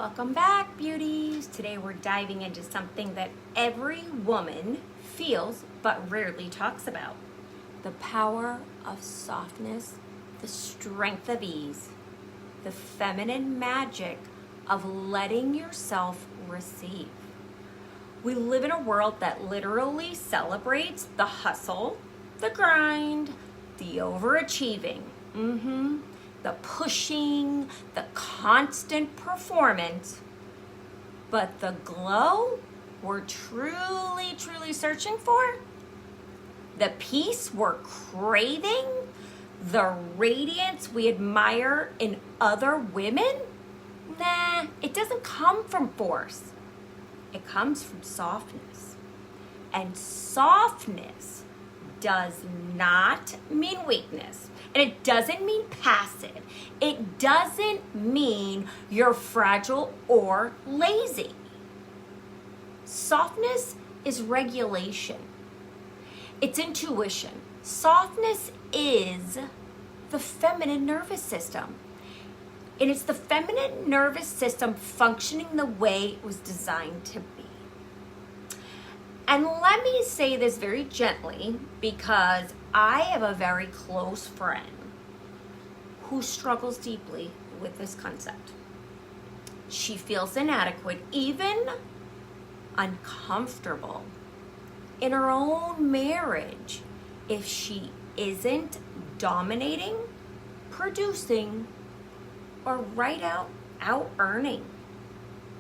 Welcome back, beauties. Today we're diving into something that every woman feels but rarely talks about. The power of softness, the strength of ease, the feminine magic of letting yourself receive. We live in a world that literally celebrates the hustle, the grind, the overachieving. The pushing, the constant performance, but the glow we're truly searching for, the peace we're craving, the radiance we admire in other women, it doesn't come from force. It comes from softness. And softness does not mean weakness. And it doesn't mean passive. It doesn't mean you're fragile or lazy. Softness is regulation. It's intuition. Softness is the feminine nervous system. And it's the feminine nervous system functioning the way it was designed to be. And let me say this very gently because I have a very close friend who struggles deeply with this concept. She feels inadequate, even uncomfortable in her own marriage if she isn't dominating, producing, or right out earning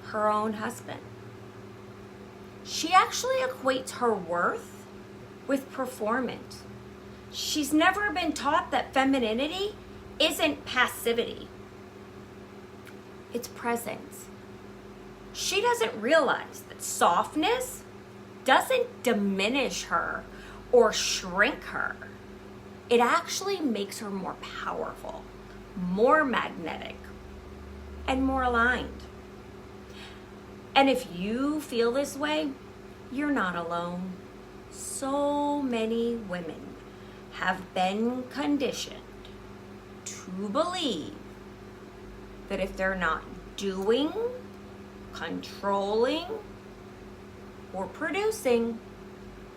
her own husband. She actually equates her worth with performance. She's never been taught that femininity isn't passivity. It's presence. She doesn't realize that softness doesn't diminish her or shrink her. It actually makes her more powerful, more magnetic, and more aligned. And if you feel this way, you're not alone. So many women have been conditioned to believe that if they're not doing, controlling, or producing,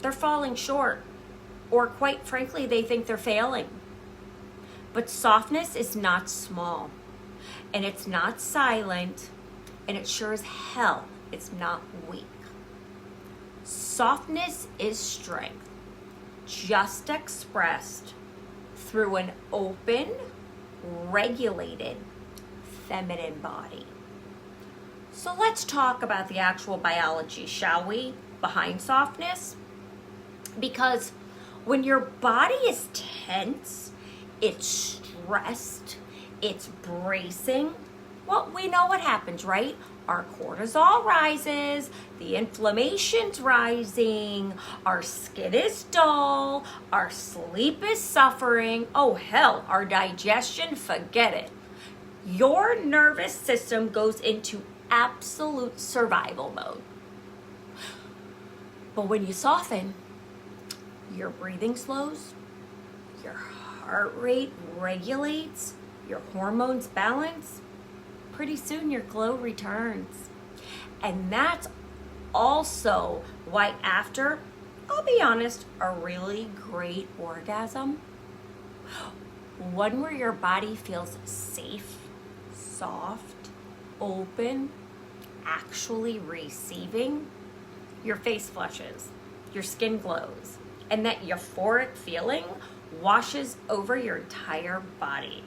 they're falling short, or quite frankly, they think they're failing. But softness is not small, and it's not silent, and it sure as hell it's not weak. Softness is strength, just expressed through an open, regulated, feminine body. So let's talk about the actual biology, shall we, behind softness? Because when your body is tense, it's stressed, it's bracing, well, we know what happens, right? Our cortisol rises, the inflammation's rising, our skin is dull, our sleep is suffering. Oh hell, our digestion, forget it. Your nervous system goes into absolute survival mode. But when you soften, your breathing slows, your heart rate regulates, your hormones balance. Pretty soon your glow returns. And that's also why after, I'll be honest, a really great orgasm, one where your body feels safe, soft, open, actually receiving, your face flushes, your skin glows, and that euphoric feeling washes over your entire body.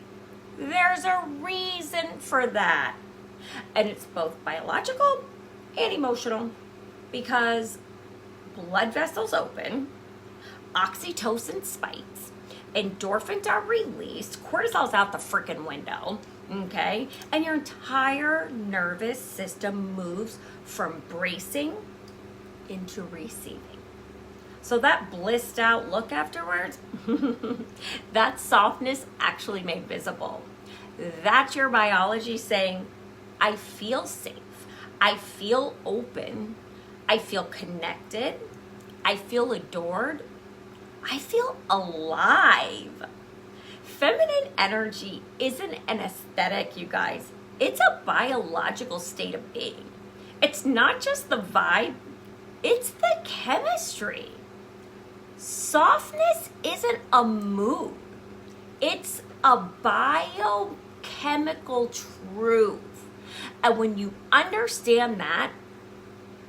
There's a reason for that. And it's both biological and emotional because blood vessels open, oxytocin spikes, endorphins are released, cortisol's out the freaking window, okay? And your entire nervous system moves from bracing into receiving. So that blissed out look afterwards, that softness actually made visible. That's your biology saying, I feel safe, I feel open, I feel connected, I feel adored, I feel alive. Feminine energy isn't an aesthetic, you guys. It's a biological state of being. It's not just the vibe, it's the chemistry. Softness isn't a mood. It's a biochemical truth. And when you understand that,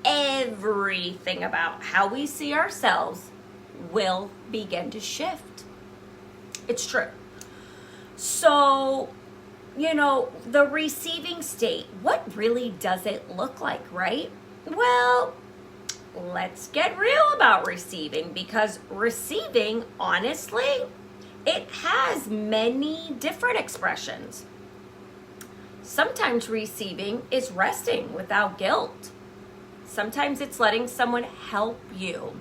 everything about how we see ourselves will begin to shift. It's true. So, the receiving state, what really does it look like, right? Well, let's get real about receiving, because receiving, honestly, it has many different expressions. Sometimes receiving is resting without guilt. Sometimes it's letting someone help you.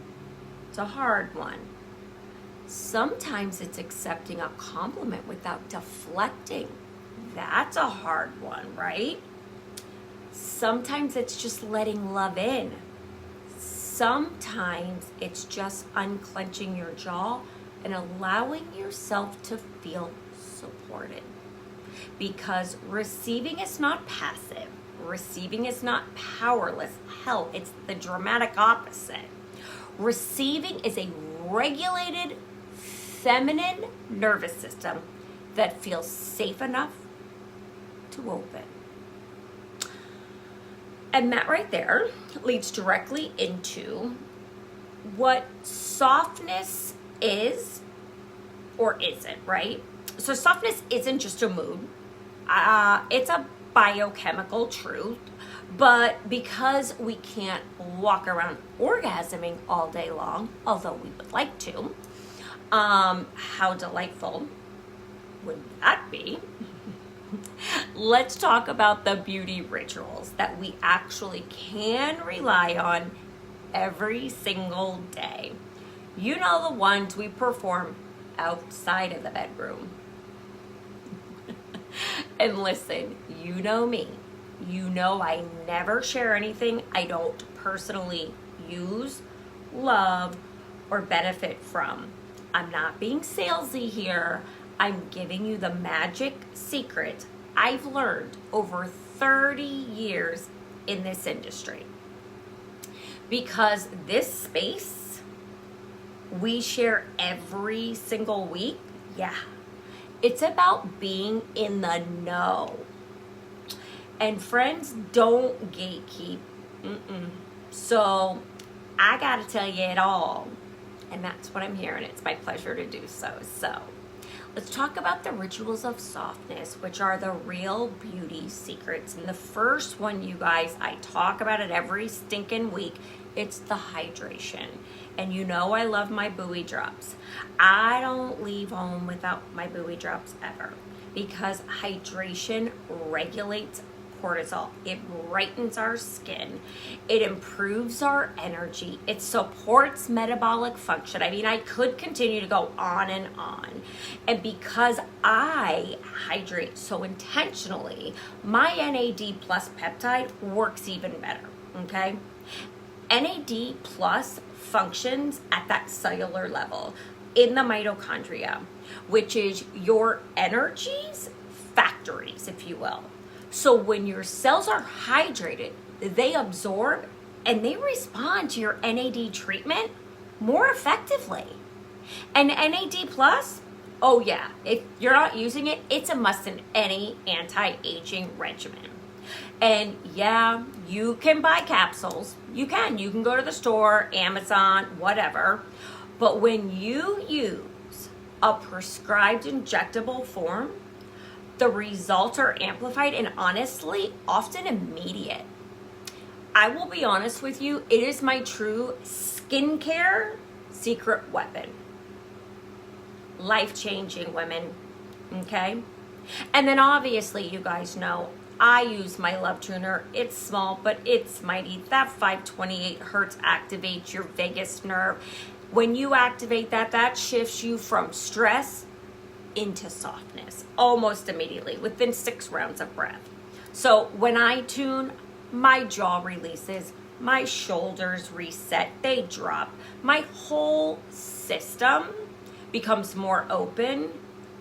It's a hard one. Sometimes it's accepting a compliment without deflecting. That's a hard one, right? Sometimes it's just letting love in. Sometimes it's just unclenching your jaw and allowing yourself to feel supported. Because receiving is not passive. Receiving is not powerless. Hell, it's the dramatic opposite. Receiving is a regulated feminine nervous system that feels safe enough to open. And that right there leads directly into what softness is or isn't, right? So softness isn't just a mood. It's a biochemical truth. But because we can't walk around orgasming all day long, although we would like to, how delightful would that be? Let's talk about the beauty rituals that we actually can rely on every single day. You know, the ones we perform outside of the bedroom. And listen, you know me. You know I never share anything I don't personally use, love, or benefit from. I'm not being salesy here. I'm giving you the magic secret I've learned over 30 years in this industry. Because this space we share every single week, yeah, it's about being in the know. And friends, don't gatekeep. So I gotta tell you it all. And that's what I'm here, and it's my pleasure to do so. So let's talk about the rituals of softness, which are the real beauty secrets. And the first one, you guys, I talk about it every stinking week. It's the hydration. And you know I love my buoy drops. I don't leave home without my buoy drops ever, because hydration regulates cortisol. It brightens our skin. It improves our energy. It supports metabolic function. I mean, I could continue to go on and on. And because I hydrate so intentionally, my NAD plus peptide works even better, okay? NAD plus functions at that cellular level in the mitochondria, which is your energy's factories, if you will. So when your cells are hydrated, they absorb and they respond to your NAD treatment more effectively. And NAD plus, oh yeah, if you're not using it, it's a must in any anti-aging regimen. And yeah, you can buy capsules. You can go to the store, Amazon, whatever. But when you use a prescribed injectable form, the results are amplified and honestly, often immediate. I will be honest with you, it is my true skincare secret weapon. Life-changing, women, okay? And then obviously, you guys know, I use my Love Tuner. It's small, but it's mighty. That 528 hertz activates your vagus nerve. When you activate that, that shifts you from stress into softness almost immediately within 6 rounds of breath. So when I tune, my jaw releases, my shoulders reset, they drop. My whole system becomes more open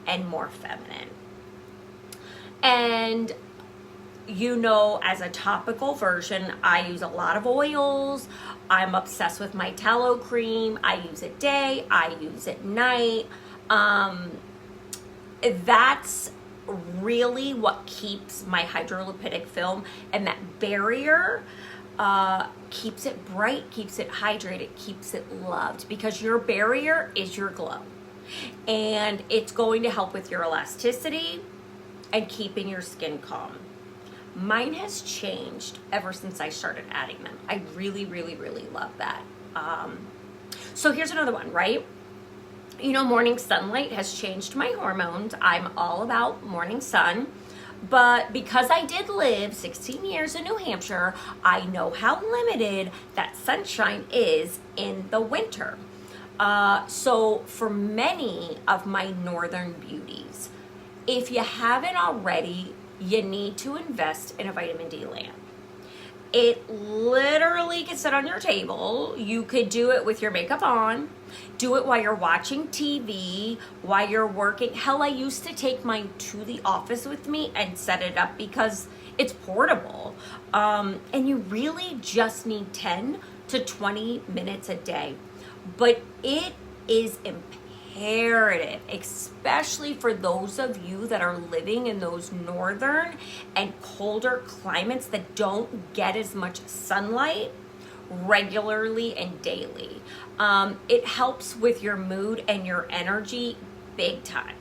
and more feminine. And You know, as a topical version, I use a lot of oils. I'm obsessed with my tallow cream. I use it day, I use it night. That's really what keeps my hydrolipidic film, and that barrier keeps it bright, keeps it hydrated, keeps it loved, because your barrier is your glow. And it's going to help with your elasticity and keeping your skin calm. Mine has changed ever since I started adding them. I really, really, really love that. So here's another one, right? You know, morning sunlight has changed my hormones. I'm all about morning sun. But because I did live 16 years in New Hampshire, I know how limited that sunshine is in the winter. So for many of my northern beauties, if you haven't already, you need to invest in a vitamin D lamp. It literally can sit on your table. You could do it with your makeup on, do it while you're watching TV, while you're working. Hell, I used to take mine to the office with me and set it up because it's portable. And you really just need 10 to 20 minutes a day. But it is imperative, especially for those of you that are living in those northern and colder climates that don't get as much sunlight regularly and daily. It helps with your mood and your energy big time.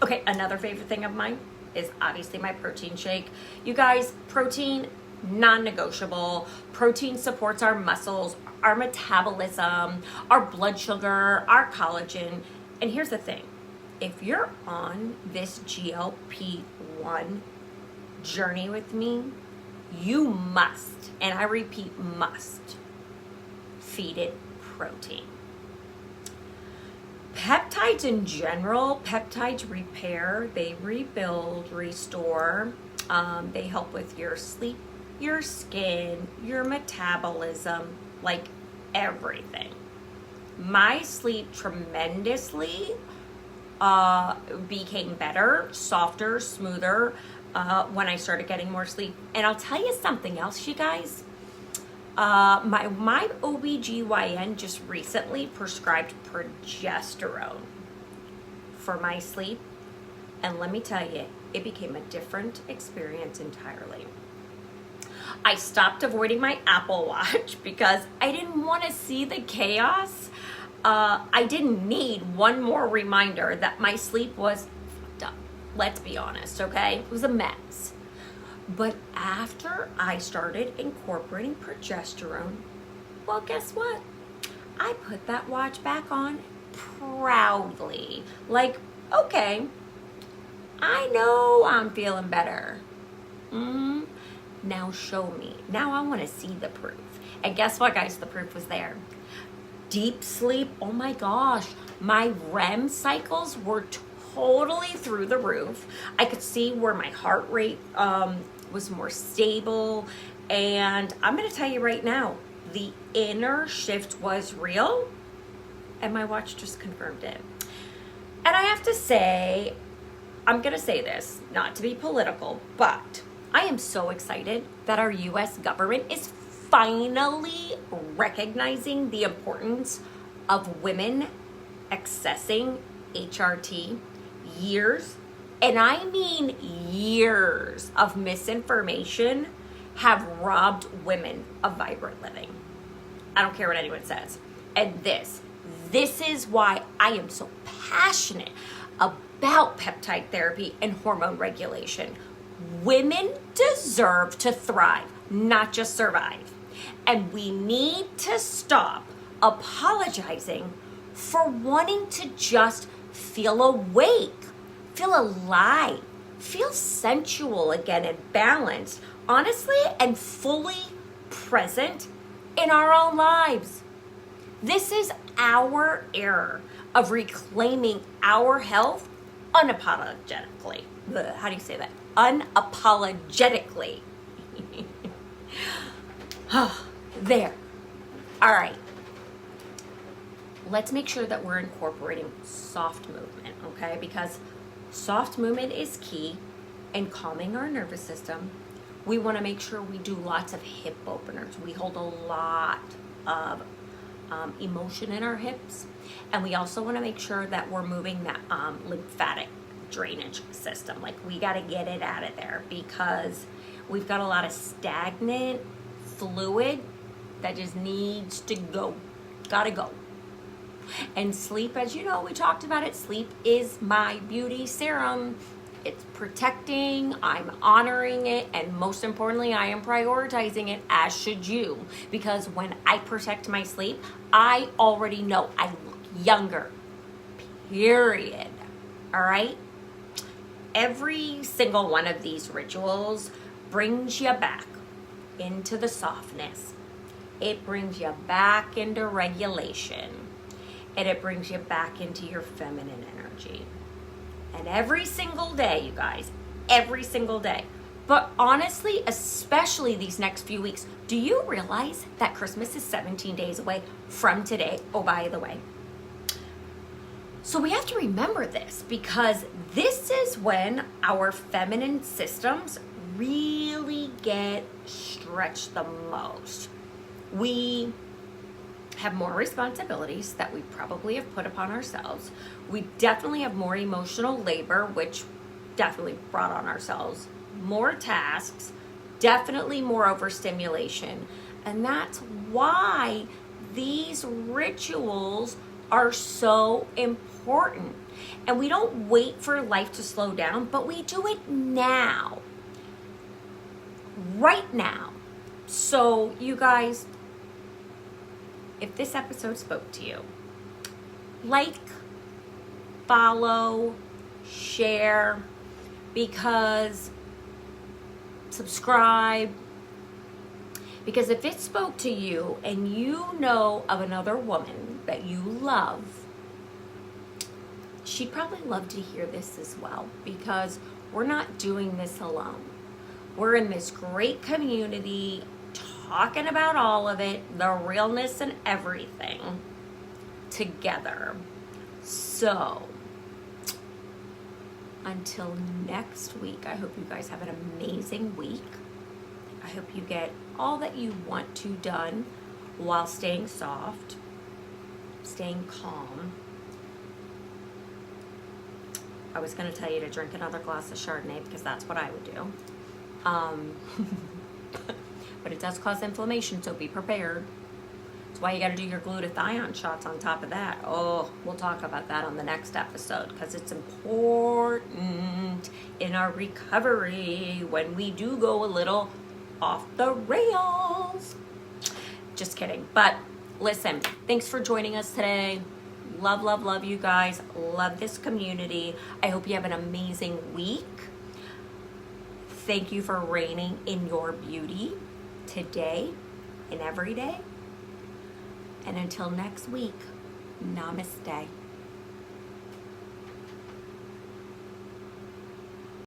Okay, another favorite thing of mine is obviously my protein shake. You guys, protein, non-negotiable. Protein supports our muscles, our metabolism, our blood sugar, our collagen. And here's the thing. If you're on this GLP-1 journey with me, you must, and I repeat, must, feed it protein. Peptides in general, peptides repair, they rebuild, restore. They help with your sleep, your skin, your metabolism, like everything. My sleep tremendously became better, softer, smoother when I started getting more sleep. And I'll tell you something else, you guys. My OBGYN just recently prescribed progesterone for my sleep. And let me tell you, it became a different experience entirely. I stopped avoiding my Apple Watch because I didn't want to see the chaos. I didn't need one more reminder that my sleep was fucked up. Let's be honest, okay? It was a mess. But after I started incorporating progesterone, well, guess what? I put that watch back on proudly. Like, okay, I know I'm feeling better. Now show me. Now I want to see the proof. And guess what, guys? The proof was there. Deep sleep. Oh my gosh. My REM cycles were totally through the roof. I could see where my heart rate was more stable. And I'm going to tell you right now, the inner shift was real. And my watch just confirmed it. And I have to say, I'm going to say this, not to be political, but I am so excited that our U.S. government is finally recognizing the importance of women accessing HRT. Years, and I mean years, of misinformation have robbed women of vibrant living. I don't care what anyone says. And this is why I am so passionate about peptide therapy and hormone regulation. Women deserve to thrive, not just survive. And we need to stop apologizing for wanting to just feel awake, feel alive, feel sensual again and balanced, honestly, and fully present in our own lives. This is our era of reclaiming our health unapologetically. How do you say that? Unapologetically. There. All right. Let's make sure that we're incorporating soft movement, okay? Because soft movement is key. and calming our nervous system. We want to make sure we do lots of hip openers. We hold a lot of emotion in our hips, and we also want to make sure that we're moving that lymphatic drainage system. Like, we got to get it out of there because we've got a lot of stagnant fluid that just needs to go. Gotta go. And sleep, as you know, we talked about it. Sleep is my beauty serum. It's protecting, I'm honoring it, and most importantly, I am prioritizing it, as should you. Because when I protect my sleep, I already know I look younger. Period. All right? Every single one of these rituals brings you back into the softness. It brings you back into regulation. And it brings you back into your feminine energy. And every single day, you guys, every single day. But honestly, especially these next few weeks, do you realize that Christmas is 17 days away from today? Oh, by the way. So we have to remember this, because this is when our feminine systems really get stretched the most. We have more responsibilities that we probably have put upon ourselves. We definitely have more emotional labor, which definitely brought on ourselves. More tasks, definitely more overstimulation. And that's why these rituals are so important. And we don't wait for life to slow down, but we do it now. Right now. So, you guys, if this episode spoke to you, like, follow, share, because subscribe, because if it spoke to you and you know of another woman that you love, she'd probably love to hear this as well, because we're not doing this alone. We're in this great community talking about all of it, the realness and everything together. So, until next week, I hope you guys have an amazing week. I hope you get all that you want to done while staying soft, staying calm. I was going to tell you to drink another glass of Chardonnay because that's what I would do. But it does cause inflammation, so be prepared. That's why you got to do your glutathione shots on top of that. Oh, we'll talk about that on the next episode, because it's important in our recovery when we do go a little off the rails. Just kidding. But listen, thanks for joining us today. Love, love, love you guys. Love this community. I hope you have an amazing week. Thank you for reigning in your beauty today and every day. And until next week, namaste.